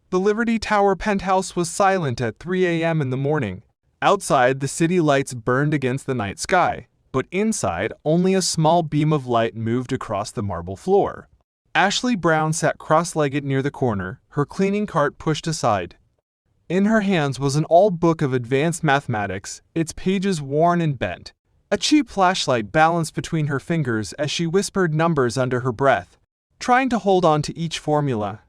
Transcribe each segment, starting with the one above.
The Liberty Tower penthouse was silent at 3 a.m. in the morning. Outside, the city lights burned against the night sky, but inside, only a small beam of light moved across the marble floor. Ashley Brown sat cross-legged near the corner, her cleaning cart pushed aside. In her hands was an old book of advanced mathematics, its pages worn and bent. A cheap flashlight balanced between her fingers as she whispered numbers under her breath, trying to hold on to each formula.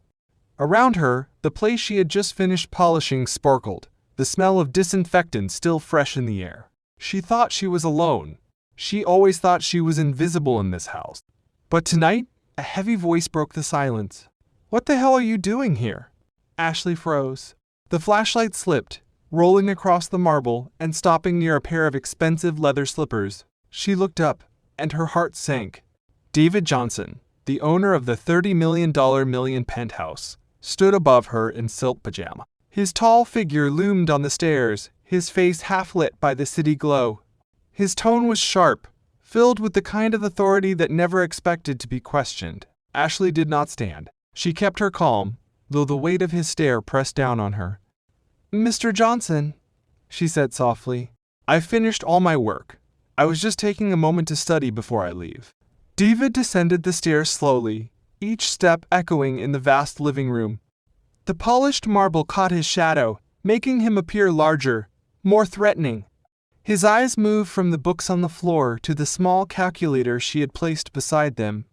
Around her, the place she had just finished polishing sparkled, the smell of disinfectant still fresh in the air. She thought she was alone. She always thought she was invisible in this house. But tonight, a heavy voice broke the silence. "What the hell are you doing here?" Ashley froze. The flashlight slipped, rolling across the marble and stopping near a pair of expensive leather slippers. She looked up, and her heart sank. David Johnson, the owner of the $30 million penthouse, stood above her in silk pajama. His tall figure loomed on the stairs, his face half-lit by the city glow. His tone was sharp, filled with the kind of authority that never expected to be questioned. Ashley did not stand. She kept her calm, though the weight of his stare pressed down on her. "Mr. Johnson," she said softly, "I've finished all my work. I was just taking a moment to study before I leave." David descended the stairs slowly, each step echoing in the vast living room. The polished marble caught his shadow, making him appear larger, more threatening. His eyes moved from the books on the floor to the small calculator she had placed beside them.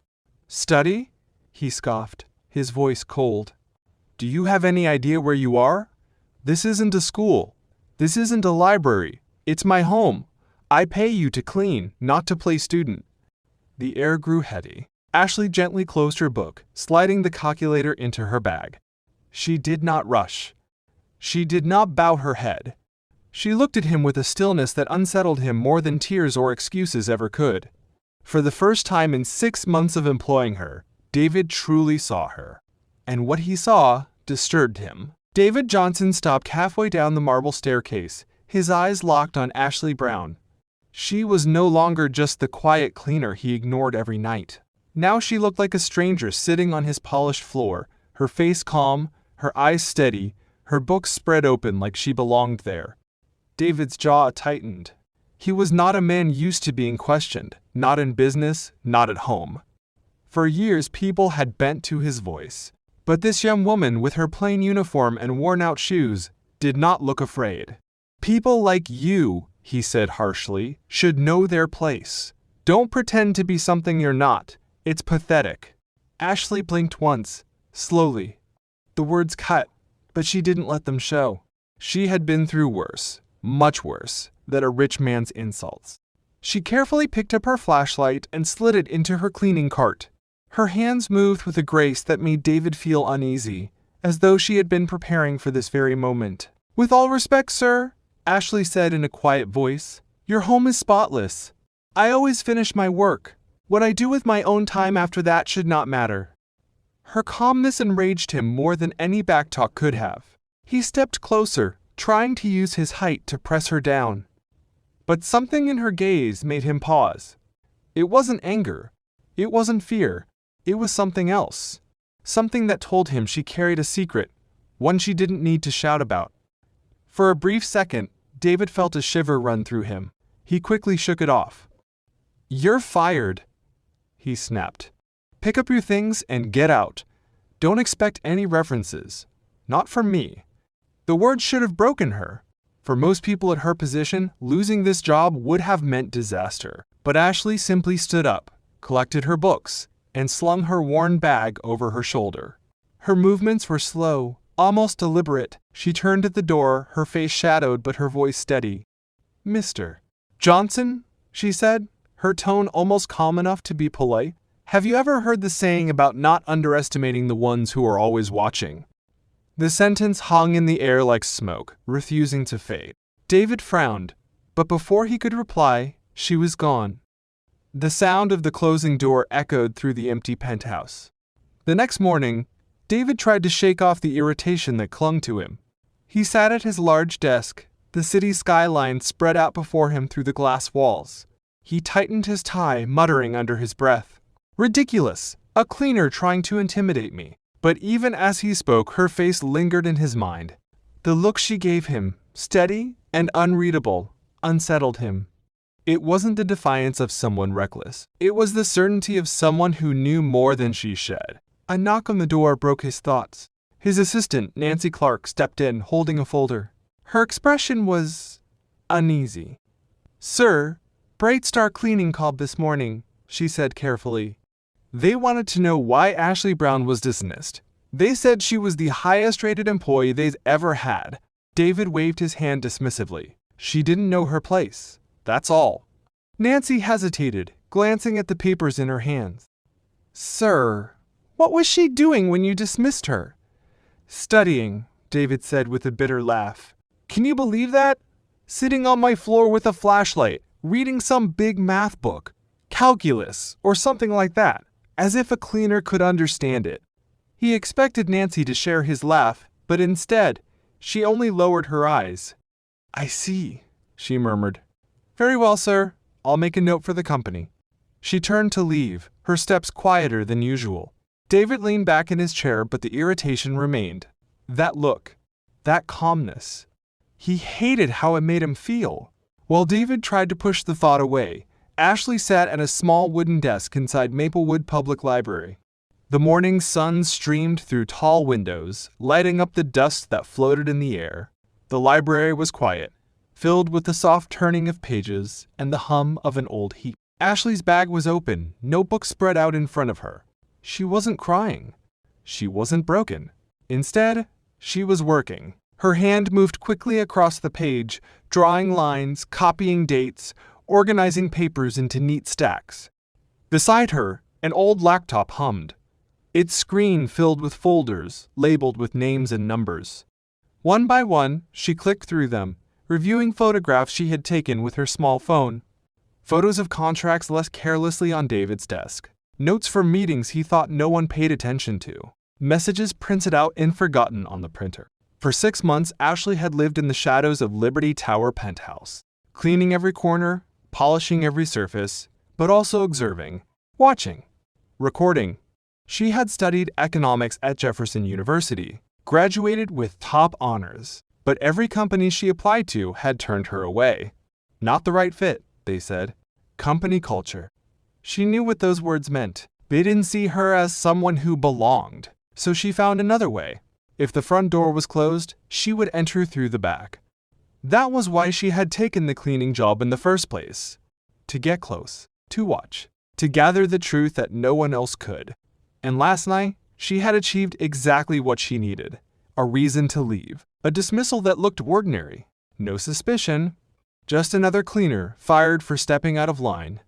"Study?" he scoffed, his voice cold. "Do you have any idea where you are? This isn't a school. This isn't a library. It's my home. I pay you to clean, not to play student." The air grew heady. Ashley gently closed her book, sliding the calculator into her bag. She did not rush. She did not bow her head. She looked at him with a stillness that unsettled him more than tears or excuses ever could. For the first time in 6 months of employing her, David truly saw her. And what he saw disturbed him. David Johnson stopped halfway down the marble staircase, his eyes locked on Ashley Brown. She was no longer just the quiet cleaner he ignored every night. Now she looked like a stranger sitting on his polished floor, her face calm, her eyes steady, her books spread open like she belonged there. David's jaw tightened. He was not a man used to being questioned, not in business, not at home. For years people had bent to his voice. But this young woman with her plain uniform and worn-out shoes did not look afraid. "People like you," he said harshly, "should know their place. Don't pretend to be something you're not. It's pathetic." Ashley blinked once, slowly. The words cut, but she didn't let them show. She had been through worse, much worse, than a rich man's insults. She carefully picked up her flashlight and slid it into her cleaning cart. Her hands moved with a grace that made David feel uneasy, as though she had been preparing for this very moment. "With all respect, sir," Ashley said in a quiet voice, "your home is spotless. I always finish my work. What I do with my own time after that should not matter." Her calmness enraged him more than any backtalk could have. He stepped closer, trying to use his height to press her down. But something in her gaze made him pause. It wasn't anger. It wasn't fear. It was something else. Something that told him she carried a secret, one she didn't need to shout about. For a brief second, David felt a shiver run through him. He quickly shook it off. "You're fired," he snapped. "Pick up your things and get out. Don't expect any references. Not from me." The words should have broken her. For most people at her position, losing this job would have meant disaster. But Ashley simply stood up, collected her books, and slung her worn bag over her shoulder. Her movements were slow, almost deliberate. She turned at the door, her face shadowed but her voice steady. "Mr. Johnson," she said, her tone almost calm enough to be polite. "Have you ever heard the saying about not underestimating the ones who are always watching?" The sentence hung in the air like smoke, refusing to fade. David frowned, but before he could reply, she was gone. The sound of the closing door echoed through the empty penthouse. The next morning, David tried to shake off the irritation that clung to him. He sat at his large desk, the city skyline spread out before him through the glass walls. He tightened his tie, muttering under his breath, "Ridiculous! A cleaner trying to intimidate me." But even as he spoke, her face lingered in his mind. The look she gave him, steady and unreadable, unsettled him. It wasn't the defiance of someone reckless. It was the certainty of someone who knew more than she should. A knock on the door broke his thoughts. His assistant, Nancy Clark, stepped in, holding a folder. Her expression was uneasy. "Sir, Bright Star Cleaning called this morning," she said carefully. "They wanted to know why Ashley Brown was dismissed. They said she was the highest-rated employee they've ever had." David waved his hand dismissively. "She didn't know her place. That's all." Nancy hesitated, glancing at the papers in her hands. "Sir, what was she doing when you dismissed her?" "Studying," David said with a bitter laugh. "Can you believe that? Sitting on my floor with a flashlight, reading some big math book, calculus, or something like that, as if a cleaner could understand it." He expected Nancy to share his laugh, but instead, she only lowered her eyes. "I see," she murmured. "Very well, sir. I'll make a note for the company." She turned to leave, her steps quieter than usual. David leaned back in his chair, but the irritation remained. That look, that calmness. He hated how it made him feel. While David tried to push the thought away, Ashley sat at a small wooden desk inside Maplewood Public Library. The morning sun streamed through tall windows, lighting up the dust that floated in the air. The library was quiet, filled with the soft turning of pages and the hum of an old heap. Ashley's bag was open, notebook spread out in front of her. She wasn't crying. She wasn't broken. Instead, she was working. Her hand moved quickly across the page, drawing lines, copying dates, organizing papers into neat stacks. Beside her, an old laptop hummed, its screen filled with folders labeled with names and numbers. One by one, she clicked through them, reviewing photographs she had taken with her small phone. Photos of contracts left carelessly on David's desk. Notes from meetings he thought no one paid attention to. Messages printed out and forgotten on the printer. For 6 months, Ashley had lived in the shadows of Liberty Tower penthouse, cleaning every corner, polishing every surface, but also observing, watching, recording. She had studied economics at Jefferson University, graduated with top honors, but every company she applied to had turned her away. Not the right fit, they said. Company culture. She knew what those words meant. They didn't see her as someone who belonged, so she found another way. If the front door was closed, she would enter through the back. That was why she had taken the cleaning job in the first place. To get close, to watch, to gather the truth that no one else could. And last night, she had achieved exactly what she needed. A reason to leave. A dismissal that looked ordinary. No suspicion. Just another cleaner fired for stepping out of line.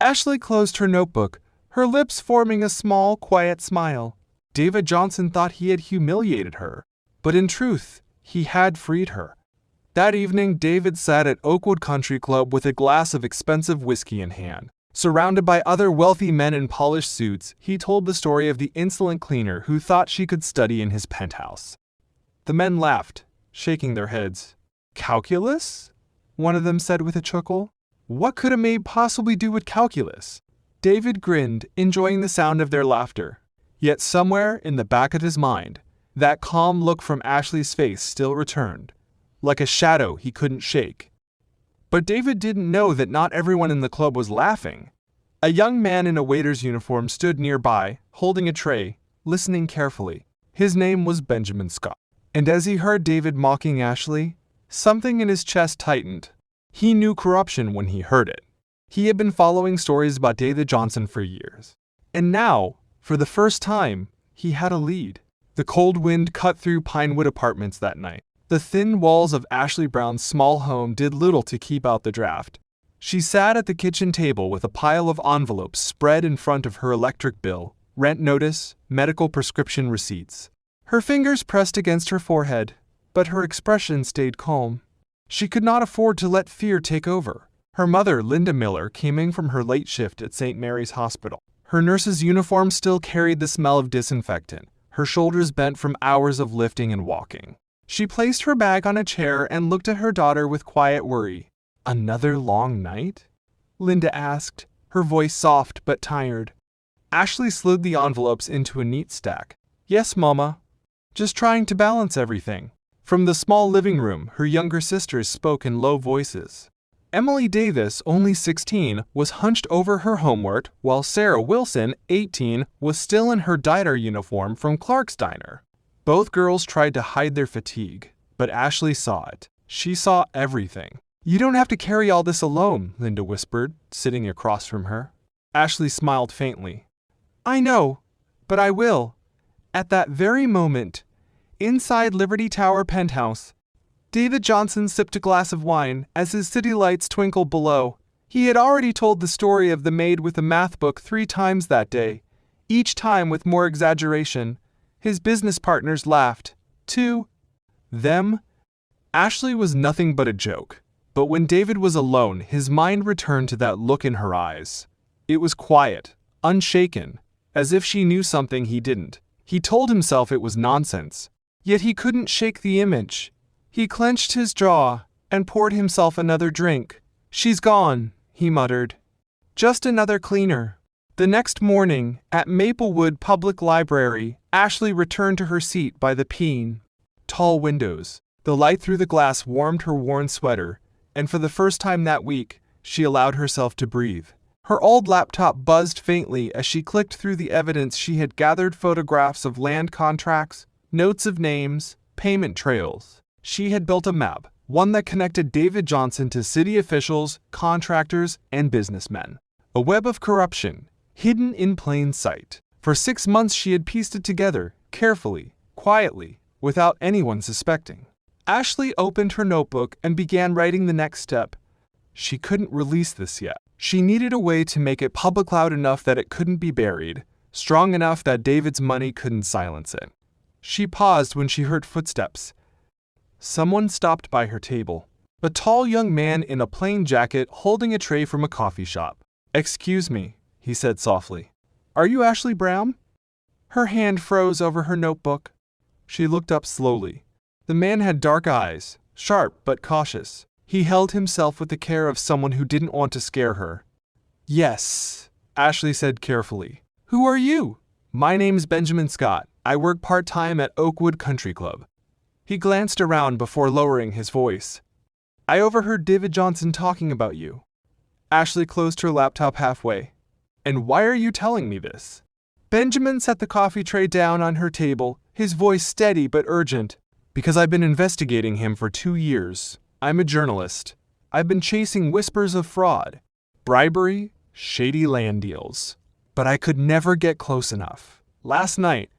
Ashley closed her notebook, her lips forming a small, quiet smile. David Johnson thought he had humiliated her, but in truth, he had freed her. That evening, David sat at Oakwood Country Club with a glass of expensive whiskey in hand. Surrounded by other wealthy men in polished suits, he told the story of the insolent cleaner who thought she could study in his penthouse. The men laughed, shaking their heads. "Calculus?" one of them said with a chuckle. What could a maid possibly do with calculus? David grinned, enjoying the sound of their laughter. Yet somewhere in the back of his mind, that calm look from Ashley's face still returned, like a shadow he couldn't shake. But David didn't know that not everyone in the club was laughing. A young man in a waiter's uniform stood nearby, holding a tray, listening carefully. His name was Benjamin Scott. And as he heard David mocking Ashley, something in his chest tightened. He knew corruption when he heard it. He had been following stories about David Johnson for years. And now, for the first time, he had a lead. The cold wind cut through Pinewood Apartments that night. The thin walls of Ashley Brown's small home did little to keep out the draft. She sat at the kitchen table with a pile of envelopes spread in front of her electric bill, rent notice, medical prescription receipts. Her fingers pressed against her forehead, but her expression stayed calm. She could not afford to let fear take over. Her mother, Linda Miller, came in from her late shift at St. Mary's Hospital. Her nurse's uniform still carried the smell of disinfectant, her shoulders bent from hours of lifting and walking. She placed her bag on a chair and looked at her daughter with quiet worry. "Another long night?" Linda asked, her voice soft but tired. Ashley slid the envelopes into a neat stack. Yes, Mama. Just trying to balance everything. From the small living room, her younger sisters spoke in low voices. Emily Davis, only 16, was hunched over her homework, while Sarah Wilson, 18, was still in her diner uniform from Clark's Diner. Both girls tried to hide their fatigue, but Ashley saw it. She saw everything. You don't have to carry all this alone, Linda whispered, sitting across from her. Ashley smiled faintly. I know, but I will. At that very moment, inside Liberty Tower penthouse, David Johnson sipped a glass of wine as his city lights twinkled below. He had already told the story of the maid with a math book 3 times that day, each time with more exaggeration. His business partners laughed. To them, Ashley was nothing but a joke. But when David was alone, his mind returned to that look in her eyes. It was quiet, unshaken, as if she knew something he didn't. He told himself it was nonsense, yet he couldn't shake the image. He clenched his jaw and poured himself another drink. She's gone, he muttered. Just another cleaner. The next morning, at Maplewood Public Library, Ashley returned to her seat by the tall windows. The light through the glass warmed her worn sweater, and for the first time that week, she allowed herself to breathe. Her old laptop buzzed faintly as she clicked through the evidence she had gathered: photographs of land contracts, notes of names, payment trails. She had built a map, one that connected David Johnson to city officials, contractors, and businessmen. A web of corruption, hidden in plain sight. For 6 months she had pieced it together, carefully, quietly, without anyone suspecting. Ashley opened her notebook and began writing the next step. She couldn't release this yet. She needed a way to make it public, loud enough that it couldn't be buried, strong enough that David's money couldn't silence it. She paused when she heard footsteps. Someone stopped by her table. A tall young man in a plain jacket holding a tray from a coffee shop. Excuse me, he said softly. Are you Ashley Brown? Her hand froze over her notebook. She looked up slowly. The man had dark eyes, sharp but cautious. He held himself with the care of someone who didn't want to scare her. Yes, Ashley said carefully. Who are you? My name's Benjamin Scott. I work part-time at Oakwood Country Club. He glanced around before lowering his voice. I overheard David Johnson talking about you. Ashley closed her laptop halfway. And why are you telling me this? Benjamin set the coffee tray down on her table, his voice steady but urgent. Because I've been investigating him for 2 years. I'm a journalist. I've been chasing whispers of fraud, bribery, shady land deals. But I could never get close enough. Last night,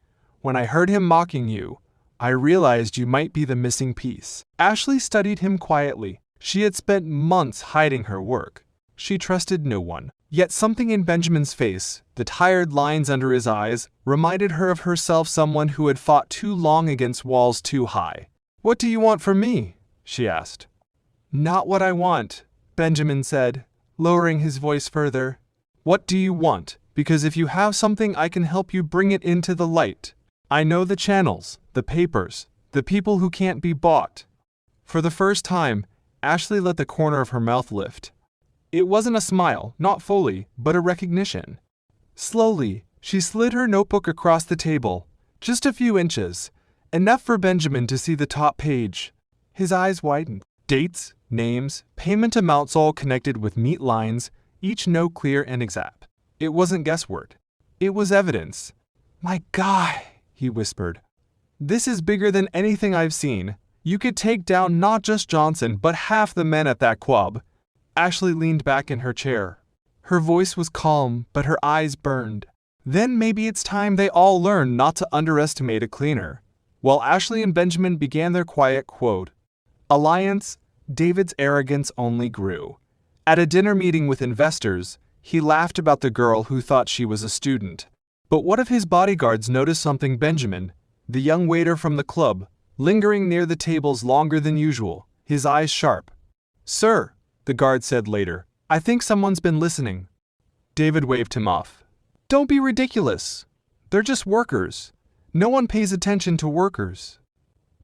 when I heard him mocking you, I realized you might be the missing piece. Ashley studied him quietly. She had spent months hiding her work. She trusted no one. Yet something in Benjamin's face, the tired lines under his eyes, reminded her of herself, someone who had fought too long against walls too high. What do you want from me? She asked. Not what I want, Benjamin said, lowering his voice further. What do you want? Because if you have something, I can help you bring it into the light. I know the channels, the papers, the people who can't be bought. For the first time, Ashley let the corner of her mouth lift. It wasn't a smile, not fully, but a recognition. Slowly, she slid her notebook across the table, just a few inches, enough for Benjamin to see the top page. His eyes widened. Dates, names, payment amounts, all connected with neat lines, each note clear and exact. It wasn't guesswork. It was evidence. My God, he whispered. This is bigger than anything I've seen. You could take down not just Johnson, but half the men at that club. Ashley leaned back in her chair. Her voice was calm, but her eyes burned. Then maybe it's time they all learn not to underestimate a cleaner. While Ashley and Benjamin began their quiet alliance, David's arrogance only grew. At a dinner meeting with investors, he laughed about the girl who thought she was a student. But what if his bodyguards noticed something? Benjamin, the young waiter from the club, lingering near the tables longer than usual, his eyes sharp. Sir, the guard said later, I think someone's been listening. David waved him off. Don't be ridiculous. They're just workers. No one pays attention to workers.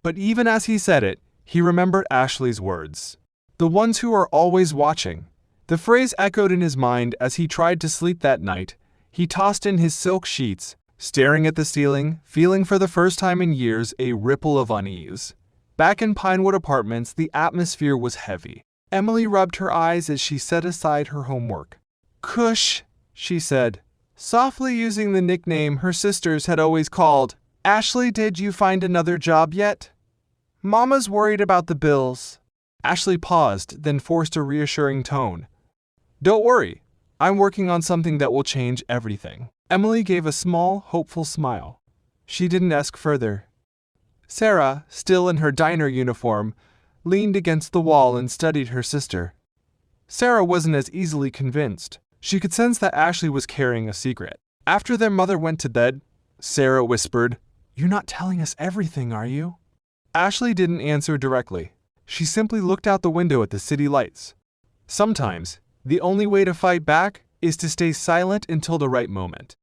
But even as he said it, he remembered Ashley's words. The ones who are always watching. The phrase echoed in his mind as he tried to sleep that night. He tossed in his silk sheets, staring at the ceiling, feeling for the first time in years a ripple of unease. Back in Pinewood Apartments, the atmosphere was heavy. Emily rubbed her eyes as she set aside her homework. "Cush," she said, softly using the nickname her sisters had always called. "Ashley, did you find another job yet? Mama's worried about the bills." Ashley paused, then forced a reassuring tone. "Don't worry. I'm working on something that will change everything." Emily gave a small, hopeful smile. She didn't ask further. Sarah, still in her diner uniform, leaned against the wall and studied her sister. Sarah wasn't as easily convinced. She could sense that Ashley was carrying a secret. After their mother went to bed, Sarah whispered, "You're not telling us everything, are you?" Ashley didn't answer directly. She simply looked out the window at the city lights. Sometimes, the only way to fight back is to stay silent until the right moment.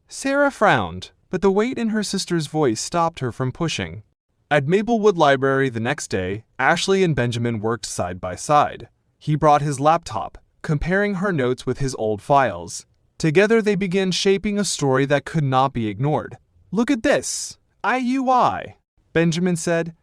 Sarah frowned, but the weight in her sister's voice stopped her from pushing. At Maplewood Library the next day, Ashley and Benjamin worked side by side. He brought his laptop, comparing her notes with his old files. Together they began shaping a story that could not be ignored. "Look at this, IUI," Benjamin said,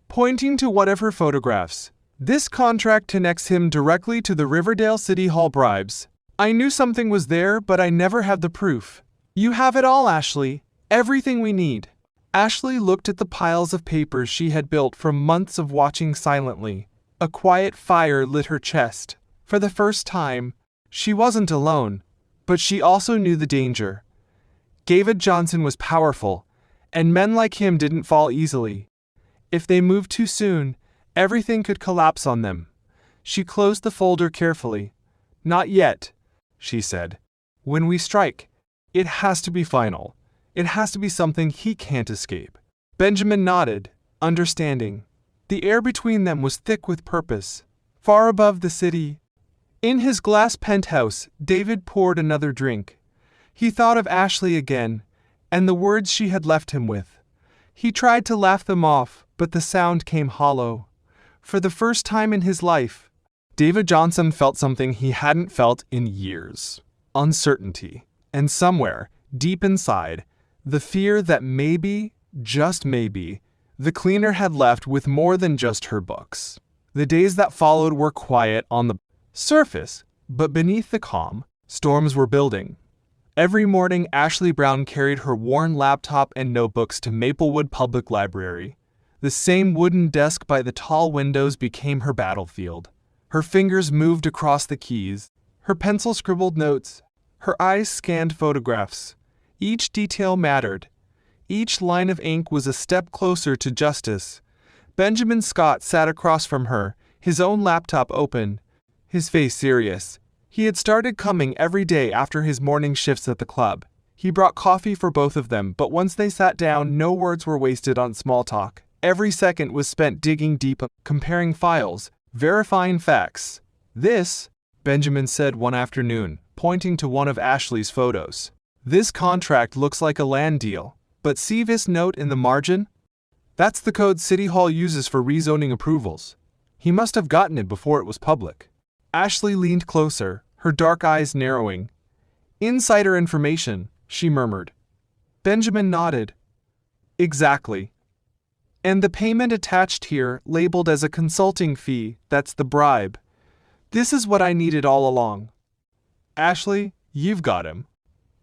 pointing to one of her photographs. "This contract connects him directly to the Riverdale City Hall bribes. I knew something was there, but I never had the proof." "You have it all, Ashley. Everything we need." Ashley looked at the piles of papers she had built from months of watching silently. A quiet fire lit her chest. For the first time, she wasn't alone, but she also knew the danger. David Johnson was powerful, and men like him didn't fall easily. If they moved too soon, everything could collapse on them. She closed the folder carefully. "Not yet," she said. "When we strike, it has to be final. It has to be something he can't escape." Benjamin nodded, understanding. The air between them was thick with purpose. Far above the city, in his glass penthouse, David poured another drink. He thought of Ashley again, and the words she had left him with. He tried to laugh them off, but the sound came hollow. For the first time in his life, David Johnson felt something he hadn't felt in years. Uncertainty. And somewhere, deep inside, the fear that maybe, just maybe, the cleaner had left with more than just her books. The days that followed were quiet on the surface, but beneath the calm, storms were building. Every morning, Ashley Brown carried her worn laptop and notebooks to Maplewood Public Library. The same wooden desk by the tall windows became her battlefield. Her fingers moved across the keys. Her pencil scribbled notes. Her eyes scanned photographs. Each detail mattered. Each line of ink was a step closer to justice. Benjamin Scott sat across from her, his own laptop open, his face serious. He had started coming every day after his morning shifts at the club. He brought coffee for both of them, but once they sat down, no words were wasted on small talk. Every second was spent digging deep, comparing files, verifying facts. "This," Benjamin said one afternoon, pointing to one of Ashley's photos. "This contract looks like a land deal, but see this note in the margin? That's the code City Hall uses for rezoning approvals. He must have gotten it before it was public." Ashley leaned closer, her dark eyes narrowing. "Insider information," she murmured. Benjamin nodded. "Exactly. And the payment attached here, labeled as a consulting fee, that's the bribe. This is what I needed all along." "Ashley, you've got him."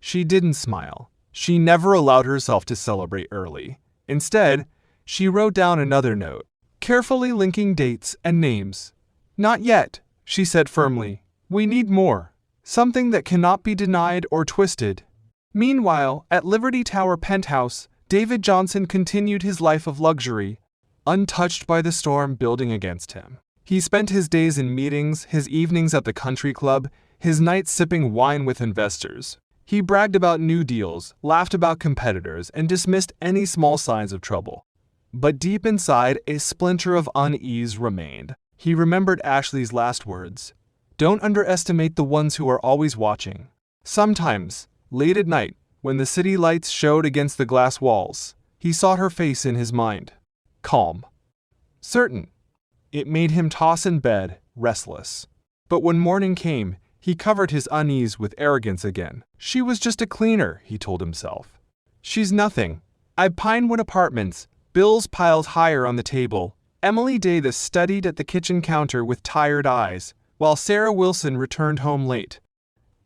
She didn't smile. She never allowed herself to celebrate early. Instead, she wrote down another note, carefully linking dates and names. "Not yet," she said firmly. "We need more. Something that cannot be denied or twisted." Meanwhile, at Liberty Tower Penthouse, David Johnson continued his life of luxury, untouched by the storm building against him. He spent his days in meetings, his evenings at the country club, his nights sipping wine with investors. He bragged about new deals, laughed about competitors, and dismissed any small signs of trouble. But deep inside, a splinter of unease remained. He remembered Ashley's last words. "Don't underestimate the ones who are always watching." Sometimes, late at night, when the city lights showed against the glass walls, he saw her face in his mind. Calm. Certain. It made him toss in bed, restless. But when morning came, he covered his unease with arrogance again. She was just a cleaner, he told himself. She's nothing. At Pinewood Apartments, bills piled higher on the table. Emily Davis studied at the kitchen counter with tired eyes, while Sarah Wilson returned home late,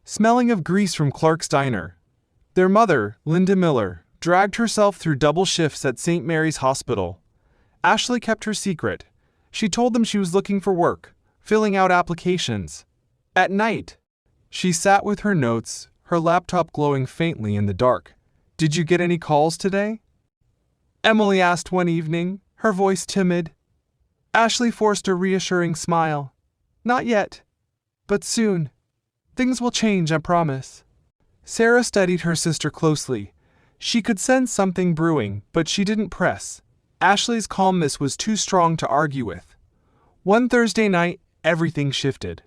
smelling of grease from Clark's Diner. Their mother, Linda Miller, dragged herself through double shifts at St. Mary's Hospital. Ashley kept her secret. She told them she was looking for work, filling out applications. At night, she sat with her notes, her laptop glowing faintly in the dark. "Did you get any calls today?" Emily asked one evening, her voice timid. Ashley forced a reassuring smile. "Not yet. But soon. Things will change, I promise." Sarah studied her sister closely. She could sense something brewing, but she didn't press. Ashley's calmness was too strong to argue with. One Thursday night, everything shifted.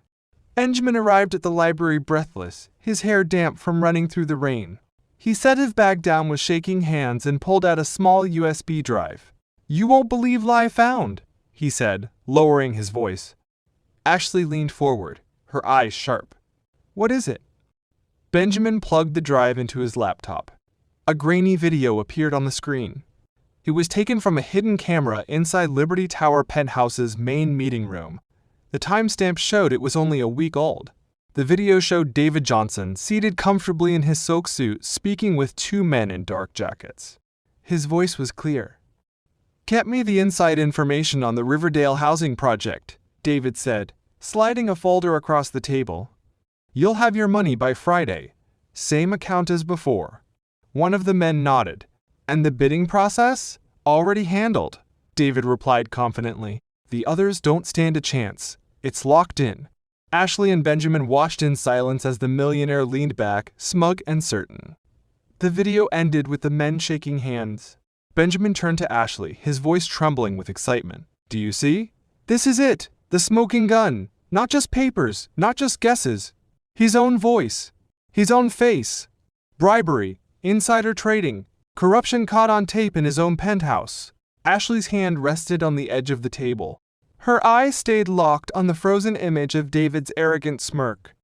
Benjamin arrived at the library breathless, his hair damp from running through the rain. He set his bag down with shaking hands and pulled out a small USB drive. "You won't believe what I found," he said, lowering his voice. Ashley leaned forward, her eyes sharp. "What is it?" Benjamin plugged the drive into his laptop. A grainy video appeared on the screen. It was taken from a hidden camera inside Liberty Tower Penthouse's main meeting room. The timestamp showed it was only a week old. The video showed David Johnson seated comfortably in his silk suit, speaking with two men in dark jackets. His voice was clear. "Get me the inside information on the Riverdale housing project," David said, sliding a folder across the table. "You'll have your money by Friday. Same account as before." One of the men nodded. "And the bidding process? Already handled," David replied confidently. "The others don't stand a chance. It's locked in." Ashley and Benjamin watched in silence as the millionaire leaned back, smug and certain. The video ended with the men shaking hands. Benjamin turned to Ashley, his voice trembling with excitement. "Do you see? This is it, the smoking gun. Not just papers, not just guesses. His own voice, his own face. Bribery, insider trading, corruption caught on tape in his own penthouse." Ashley's hand rested on the edge of the table. Her eyes stayed locked on the frozen image of David's arrogant smirk.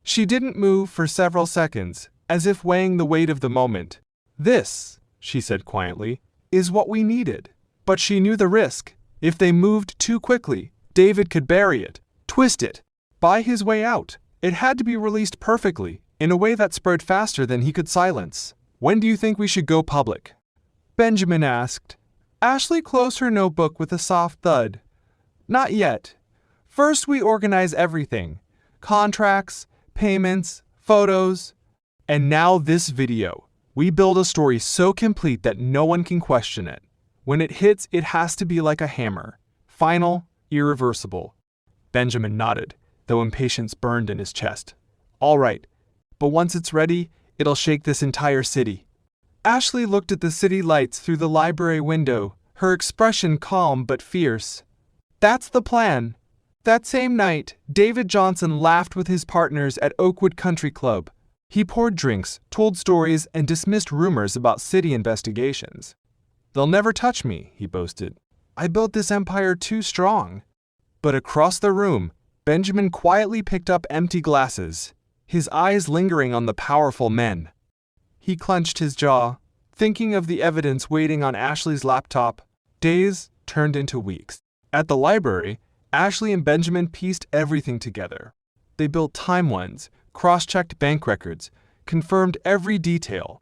She didn't move for several seconds, as if weighing the weight of the moment. "This," she said quietly, "is what we needed." But she knew the risk. If they moved too quickly, David could bury it, twist it, buy his way out. It had to be released perfectly, in a way that spread faster than he could silence. "When do you think we should go public?" Benjamin asked. Ashley closed her notebook with a soft thud. "Not yet. First we organize everything. Contracts, payments, photos. And now this video. We build a story so complete that no one can question it. When it hits, it has to be like a hammer. Final, irreversible." Benjamin nodded, though impatience burned in his chest. "All right. But once it's ready, it'll shake this entire city." Ashley looked at the city lights through the library window, her expression calm but fierce. "That's the plan." That same night, David Johnson laughed with his partners at Oakwood Country Club. He poured drinks, told stories, and dismissed rumors about city investigations. "They'll never touch me," he boasted. "I built this empire too strong." But across the room, Benjamin quietly picked up empty glasses, his eyes lingering on the powerful men. He clenched his jaw, thinking of the evidence waiting on Ashley's laptop. Days turned into weeks. At the library, Ashley and Benjamin pieced everything together. They built timelines, cross-checked bank records, confirmed every detail.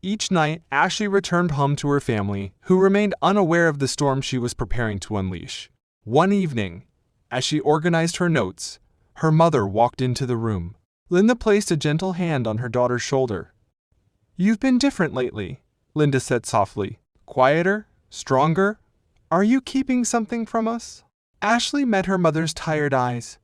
Each night, Ashley returned home to her family, who remained unaware of the storm she was preparing to unleash. One evening, as she organized her notes, her mother walked into the room. Linda placed a gentle hand on her daughter's shoulder. "You've been different lately," Linda said softly. "Quieter? Stronger? Are you keeping something from us?" Ashley met her mother's tired eyes.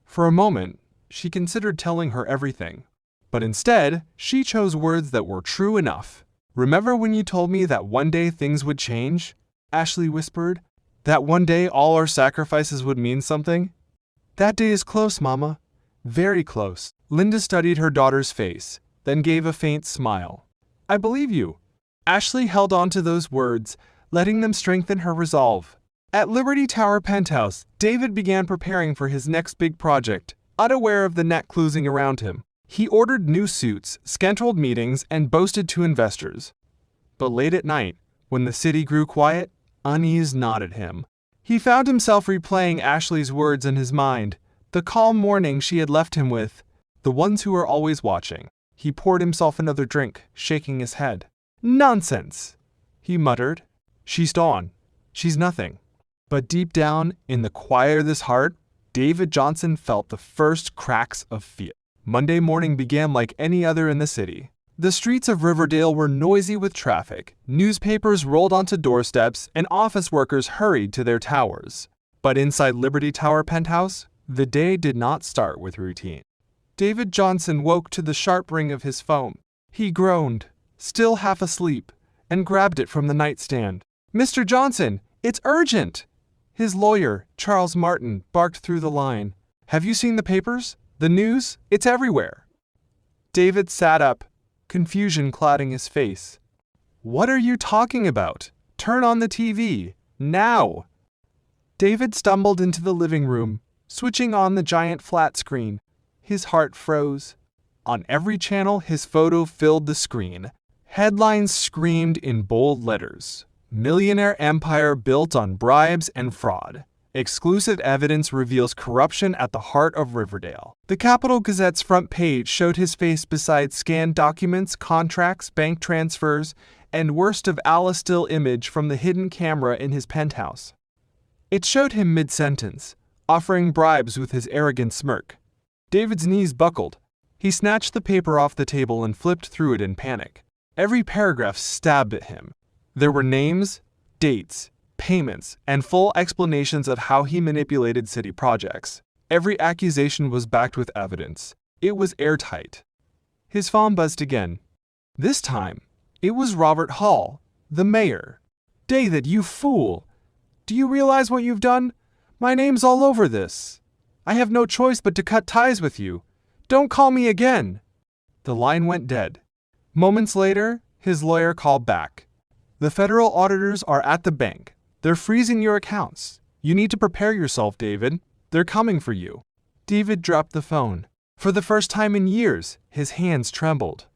For a moment, she considered telling her everything. But instead, she chose words that were true enough. "Remember when you told me that one day things would change?" Ashley whispered. "That one day all our sacrifices would mean something?" "That day is close, Mama. Very close." Linda studied her daughter's face, then gave a faint smile. "I believe you." Ashley held on to those words, letting them strengthen her resolve. At Liberty Tower Penthouse, David began preparing for his next big project, unaware of the net closing around him. He ordered new suits, scheduled meetings, and boasted to investors. But late at night, when the city grew quiet, unease gnawed him. He found himself replaying Ashley's words in his mind, the calm morning she had left him with, the ones who were always watching. He poured himself another drink, shaking his head. "Nonsense," he muttered. "She's gone. She's nothing." But deep down, in the quiet of his heart, David Johnson felt the first cracks of fear. Monday morning began like any other in the city. The streets of Riverdale were noisy with traffic, newspapers rolled onto doorsteps, and office workers hurried to their towers. But inside Liberty Tower penthouse, the day did not start with routine. David Johnson woke to the sharp ring of his phone. He groaned, still half asleep, and grabbed it from the nightstand. "Mr. Johnson, it's urgent!" His lawyer, Charles Martin, barked through the line. "Have you seen the papers? The news? It's everywhere." David sat up, confusion clouding his face. "What are you talking about? Turn on the TV, now!" David stumbled into the living room, switching on the giant flat screen. His heart froze. On every channel, his photo filled the screen. Headlines screamed in bold letters. "Millionaire empire built on bribes and fraud. Exclusive evidence reveals corruption at the heart of Riverdale." The Capital Gazette's front page showed his face beside scanned documents, contracts, bank transfers, and worst of all, a still image from the hidden camera in his penthouse. It showed him mid-sentence, offering bribes with his arrogant smirk. David's knees buckled. He snatched the paper off the table and flipped through it in panic. Every paragraph stabbed at him. There were names, dates, payments, and full explanations of how he manipulated city projects. Every accusation was backed with evidence. It was airtight. His phone buzzed again. This time, it was Robert Hall, the mayor. "David, you fool! Do you realize what you've done? My name's all over this. I have no choice but to cut ties with you. Don't call me again." The line went dead. Moments later, his lawyer called back. "The federal auditors are at the bank. They're freezing your accounts. You need to prepare yourself, David. They're coming for you." David dropped the phone. For the first time in years, his hands trembled.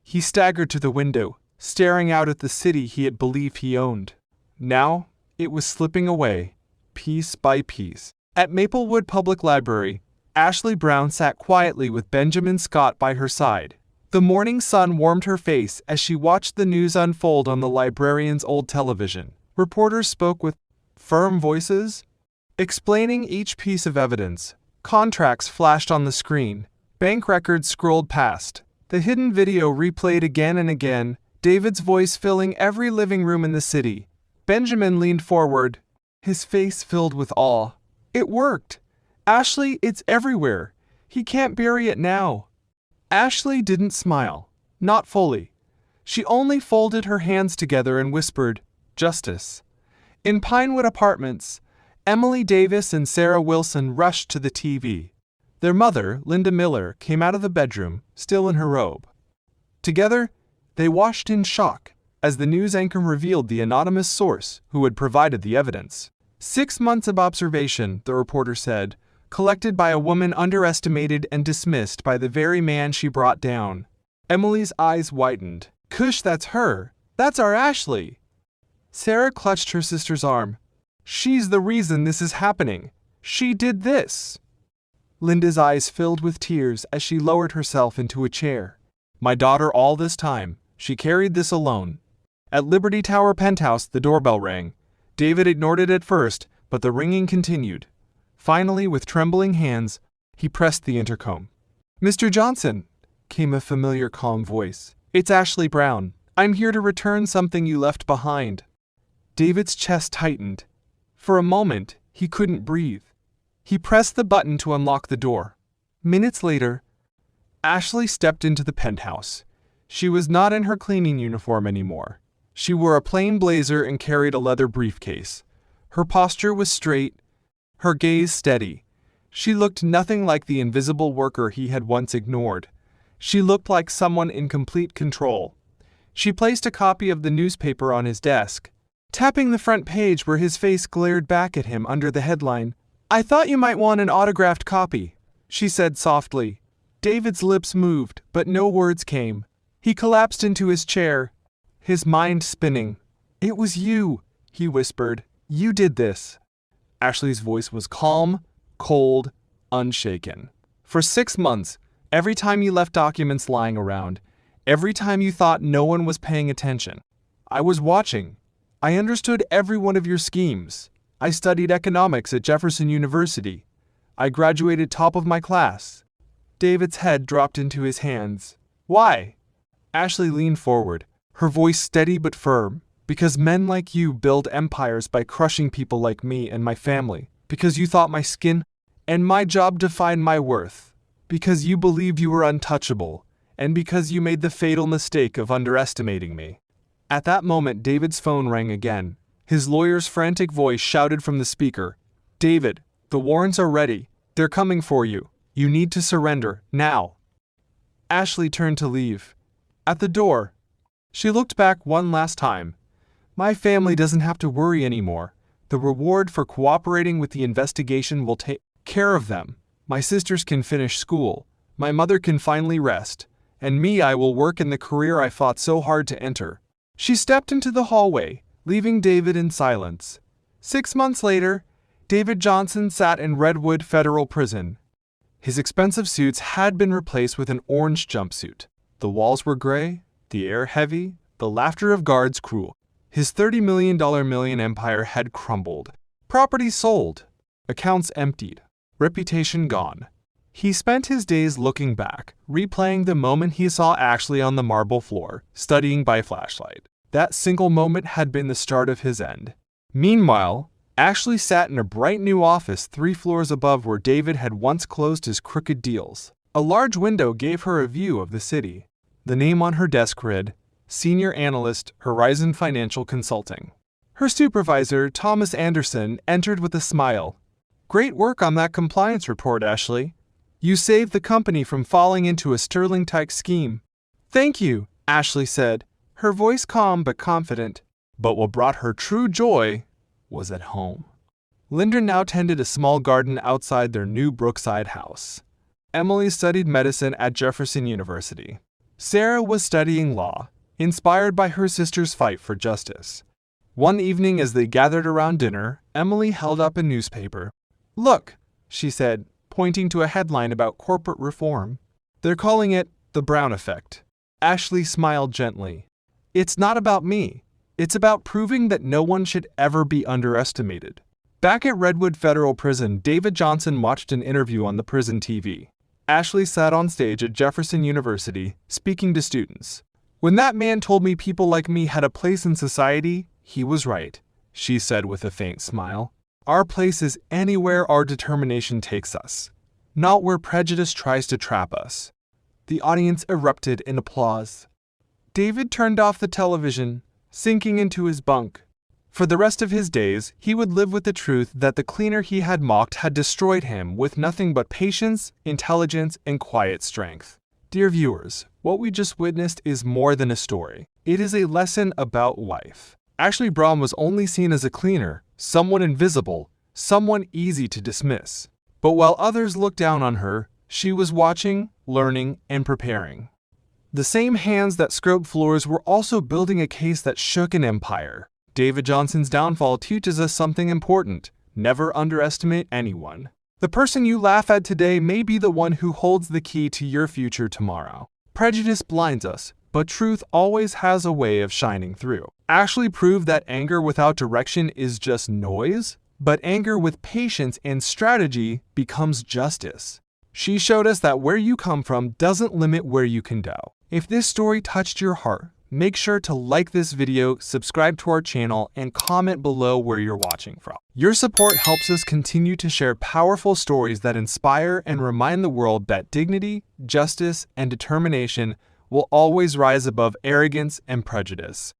He staggered to the window, staring out at the city he had believed he owned. Now, it was slipping away, piece by piece. At Maplewood Public Library, Ashley Brown sat quietly with Benjamin Scott by her side. The morning sun warmed her face as she watched the news unfold on the librarian's old television. Reporters spoke with firm voices, explaining each piece of evidence. Contracts flashed on the screen. Bank records scrolled past. The hidden video replayed again and again, David's voice filling every living room in the city. Benjamin leaned forward, his face filled with awe. "It worked! Ashley, it's everywhere. He can't bury it now." Ashley didn't smile. Not fully. She only folded her hands together and whispered, "Justice." In Pinewood Apartments, Emily Davis and Sarah Wilson rushed to the TV. Their mother, Linda Miller, came out of the bedroom, still in her robe. Together, they watched in shock as the news anchor revealed the anonymous source who had provided the evidence. 6 months of observation, the reporter said, collected by a woman underestimated and dismissed by the very man she brought down. Emily's eyes widened. "Kush, that's her. That's our Ashley." Sarah clutched her sister's arm. "She's the reason this is happening. She did this." Linda's eyes filled with tears as she lowered herself into a chair. "My daughter all this time. She carried this alone." At Liberty Tower penthouse, the doorbell rang. David ignored it at first, but the ringing continued. Finally, with trembling hands, he pressed the intercom. "Mr. Johnson," came a familiar calm voice. "It's Ashley Brown. I'm here to return something you left behind." David's chest tightened. For a moment, he couldn't breathe. He pressed the button to unlock the door. Minutes later, Ashley stepped into the penthouse. She was not in her cleaning uniform anymore. She wore a plain blazer and carried a leather briefcase. Her posture was straight, her gaze steady. She looked nothing like the invisible worker he had once ignored. She looked like someone in complete control. She placed a copy of the newspaper on his desk, tapping the front page where his face glared back at him under the headline. "I thought you might want an autographed copy," she said softly. David's lips moved, but no words came. He collapsed into his chair, his mind spinning. "It was you," he whispered. "You did this." Ashley's voice was calm, cold, unshaken. "For 6 months, every time you left documents lying around, every time you thought no one was paying attention, I was watching. I understood every one of your schemes. I studied economics at Jefferson University. I graduated top of my class." David's head dropped into his hands. "Why?" Ashley leaned forward, her voice steady but firm. "Because men like you build empires by crushing people like me and my family. Because you thought my skin and my job defined my worth. Because you believed you were untouchable. And because you made the fatal mistake of underestimating me." At that moment, David's phone rang again. His lawyer's frantic voice shouted from the speaker, "David, the warrants are ready. They're coming for you. You need to surrender, now." Ashley turned to leave. At the door, she looked back one last time. "My family doesn't have to worry anymore. The reward for cooperating with the investigation will take care of them. My sisters can finish school. My mother can finally rest. And me, I will work in the career I fought so hard to enter." She stepped into the hallway, leaving David in silence. 6 months later, David Johnson sat in Redwood Federal Prison. His expensive suits had been replaced with an orange jumpsuit. The walls were gray, the air heavy, the laughter of guards cruel. His $30 million empire had crumbled. Property sold. Accounts emptied. Reputation gone. He spent his days looking back, replaying the moment he saw Ashley on the marble floor, studying by flashlight. That single moment had been the start of his end. Meanwhile, Ashley sat in a bright new office 3 floors above where David had once closed his crooked deals. A large window gave her a view of the city. The name on her desk read, "Senior Analyst, Horizon Financial Consulting." Her supervisor, Thomas Anderson, entered with a smile. "Great work on that compliance report, Ashley. You saved the company from falling into a Sterling-type scheme." "Thank you," Ashley said, her voice calm but confident. But what brought her true joy was at home. Linda now tended a small garden outside their new Brookside house. Emily studied medicine at Jefferson University. Sarah was studying law, inspired by her sister's fight for justice. One evening as they gathered around dinner, Emily held up a newspaper. "Look," she said, pointing to a headline about corporate reform. "They're calling it the Brown Effect." Ashley smiled gently. "It's not about me. It's about proving that no one should ever be underestimated." Back at Redwood Federal Prison, David Johnson watched an interview on the prison TV. Ashley sat on stage at Jefferson University, speaking to students. "When that man told me people like me had a place in society, he was right," she said with a faint smile. "Our place is anywhere our determination takes us, not where prejudice tries to trap us." The audience erupted in applause. David turned off the television, sinking into his bunk. For the rest of his days, he would live with the truth that the cleaner he had mocked had destroyed him with nothing but patience, intelligence, and quiet strength. Dear viewers, what we just witnessed is more than a story. It is a lesson about life. Ashley Braun was only seen as a cleaner, someone invisible, someone easy to dismiss. But while others looked down on her, she was watching, learning, and preparing. The same hands that scrubbed floors were also building a case that shook an empire. David Johnson's downfall teaches us something important. Never underestimate anyone. The person you laugh at today may be the one who holds the key to your future tomorrow. Prejudice blinds us, but truth always has a way of shining through. Ashley proved that anger without direction is just noise, but anger with patience and strategy becomes justice. She showed us that where you come from doesn't limit where you can go. If this story touched your heart, make sure to like this video, subscribe to our channel, and comment below where you're watching from. Your support helps us continue to share powerful stories that inspire and remind the world that dignity, justice, and determination will always rise above arrogance and prejudice.